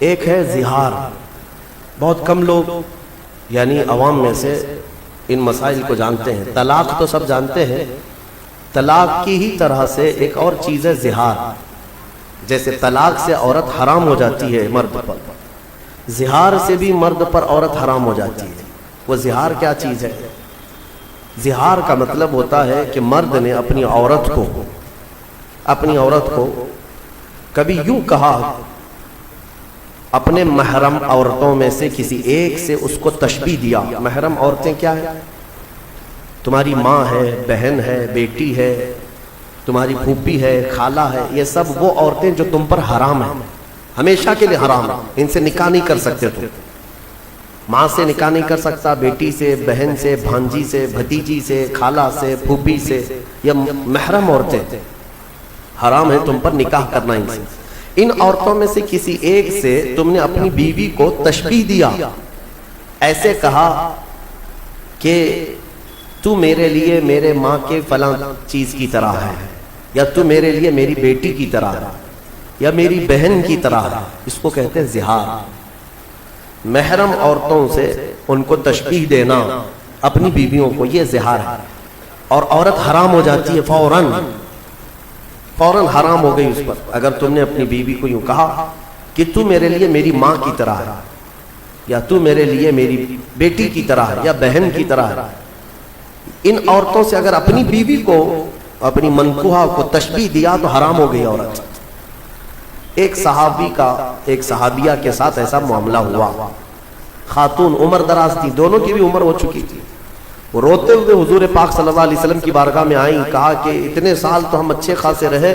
ایک ہے زہار. بہت کم لوگ یعنی عوام میں سے ان مسائل کو جانتے ہیں. طلاق تو سب جانتے ہیں. طلاق کی ہی طرح سے ایک اور چیز ہے زہار. جیسے طلاق سے عورت حرام ہو جاتی ہے مرد پر، زہار سے بھی مرد پر عورت حرام ہو جاتی ہے. وہ زہار کیا چیز ہے؟ زہار کا مطلب ہوتا ہے کہ مرد نے اپنی عورت کو کبھی یوں کہا، اپنے محرم عورتوں میں سے کسی ایک سے اس کو تشبیہ دیا. محرم عورتیں کیا ہیں؟ تمہاری ماں ہے، بہن ہے، بیٹی ہے، تمہاری پھوپھی ہے، خالہ ہے. یہ سب وہ عورتیں جو تم پر حرام ہیں، ہمیشہ کے لیے حرام ہیں. ان سے نکاح نہیں کر سکتے. تم ماں سے نکاح نہیں کر سکتا، بیٹی سے، بہن سے، بھانجی سے، بھتیجی سے، خالہ سے، پھوپھی سے. یہ محرم عورتیں حرام ہیں تم پر نکاح کرنا. ان سے، ان عورتوں میں سے کسی ایک سے تم نے اپنی بیوی کو تشبیہ دیا، ایسے کہا کہ تو میرے لیے میرے ماں کے فلاں چیز کی طرح ہے، یا تو میرے لیے میری بیٹی کی طرح ہے، یا میری بہن کی طرح ہے. اس کو کہتے ہیں زہار. محرم عورتوں سے ان کو تشبیہ دینا اپنی بیویوں کو، یہ زہار ہے. اور عورت حرام ہو جاتی ہے فوراً حرام ہو گئی اس پر. اگر تم نے اپنی بیوی کو یوں کہا کہ تو میرے لیے میری ماں کی طرح ہے، یا تو میرے لیے میری بیٹی کی طرح ہے، یا بہن کی طرح ہے. ان عورتوں سے اگر اپنی بیوی کو، اپنی منکوحہ کو تشبیہ دیا تو حرام ہو گئی عورت. ایک صحابی کا ایک صحابیہ کے ساتھ ایسا معاملہ ہوا. خاتون عمر دراز تھی، دونوں کی بھی عمر ہو چکی تھی. وہ روتے ہوئے حضور پاک صلی اللہ علیہ وسلم کی بارگاہ میں آئیں. کہا کہ اتنے سال تو ہم اچھے خاصے رہے،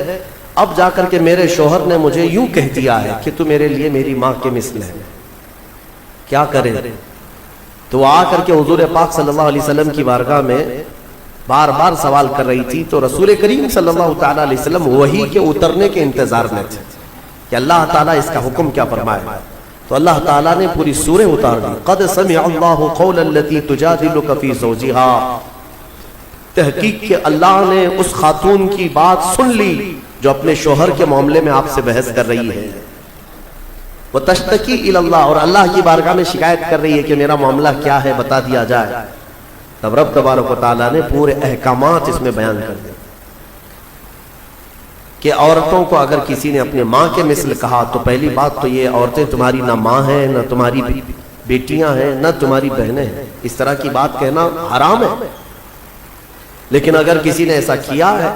اب جا کر کے میرے شوہر نے مجھے یوں کہہ دیا ہے کہ تو میرے لیے میری ماں کے مثل ہے، کیا کرے؟ تو آ کر کے حضور پاک صلی اللہ علیہ وسلم کی بارگاہ میں بار بار سوال کر رہی تھی. تو رسول کریم صلی اللہ تعالیٰ علیہ وسلم وحی کے اترنے کے انتظار میں تھے کہ اللہ تعالیٰ اس کا حکم کیا فرمائے. تو اللہ تعالیٰ نے پوری سورہ اتار دی. قد سمع اللہ قول التی تجادلک فی زوجہا. تحقیق کہ اللہ نے اس خاتون کی بات سن لی جو اپنے شوہر کے معاملے میں آپ سے بحث کر رہی ہے. وتشتکی الی اللہ، اور اللہ کی بارگاہ میں شکایت کر رہی ہے کہ میرا معاملہ کیا ہے، بتا دیا جائے. تب رب تبارک و تعالیٰ نے پورے احکامات اس میں بیان کر دیے کہ عورتوں کو اگر کسی نے اپنے ماں کے مثل کہا تو پہلی بات تو یہ، عورتیں تمہاری نہ ماں ہیں، نہ تمہاری بیٹیاں ہیں، نہ تمہاری بہنیں ہیں. اس طرح کی بات کہنا حرام ہے. لیکن اگر کسی نے ایسا کیا ہے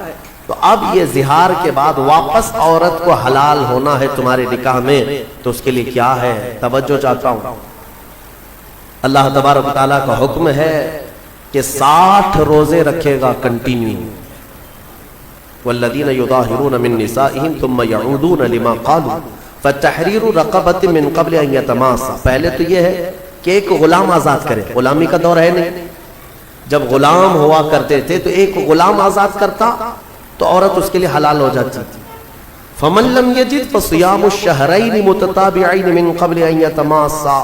تو اب یہ زہار کے بعد واپس عورت کو حلال ہونا ہے تمہارے نکاح میں، تو اس کے لیے کیا ہے؟ توجہ چاہتا ہوں. اللہ تبارک و تعالیٰ کا حکم ہے کہ 60 روزے رکھے گا کنٹینیو. والذین یظاہرون من نسائہم ثم یعودون لما قالوا فتحریر رقبۃ من قبل ان یتماسا. پہلے تو یہ ہے کہ ایک غلام آزاد کرے. غلامی کا دور ہے نہیں. جب غلام ہوا کرتے تھے تو ایک غلام آزاد کرتا تو عورت اس کے لیے حلال ہو جاتی تھی. فمن لم یجد فصیام الشہرین متتابعین من قبل ان یتماسا.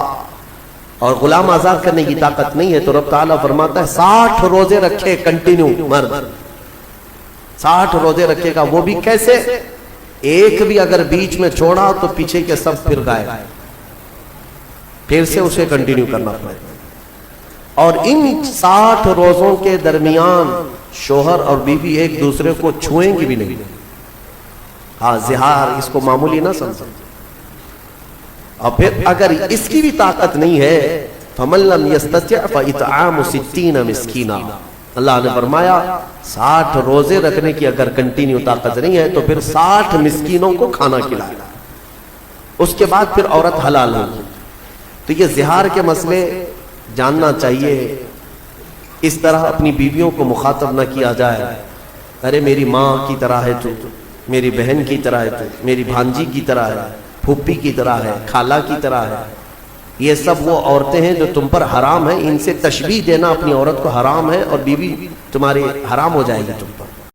اور غلام آزاد کرنے کی طاقت نہیں ہے تو رب تعالیٰ فرماتا ہے 60 روزے رکھے کنٹینیو. مرد 60 روزے رکھے گا. وہ بھی کیسے؟ ایک بھی اگر بیچ میں چھوڑا تو پیچھے کے سب پھر گئے، پھر سے اسے کنٹینیو کرنا پڑے. اور ان 60 روزوں کے درمیان شوہر اور بیوی ایک دوسرے کو چھوئیں گی بھی نہیں. ہاں، زہار اس کو معمولی نہ سمجھیں. اور پھر اگر اس کی بھی طاقت نہیں ہے فَمَن لَّمْ يَسْتَطِعْ فَإِطْعَامُ 60 مسکینا. اللہ نے فرمایا 60 روزے رکھنے کی اگر کنٹینیو طاقت نہیں ہے تو پھر 60 مسکینوں کو کھانا کھلائے. اس کے بعد پھر عورت حلال ہوگی. تو یہ زہار کے مسئلے جاننا چاہیے. اس طرح اپنی بیویوں کو مخاطب نہ کیا جائے. ارے میری ماں کی طرح ہے تو، میری بہن کی طرح ہے تو، میری بھانجی کی طرح ہے، پھوپھی کی طرح ہے، خالہ کی طرح ہے. یہ سب وہ عورتیں ہیں جو تم پر حرام ہیں. ان سے تشبیہ دینا اپنی عورت کو حرام ہے، اور بیوی تمہاری حرام ہو جائے گی تم پر.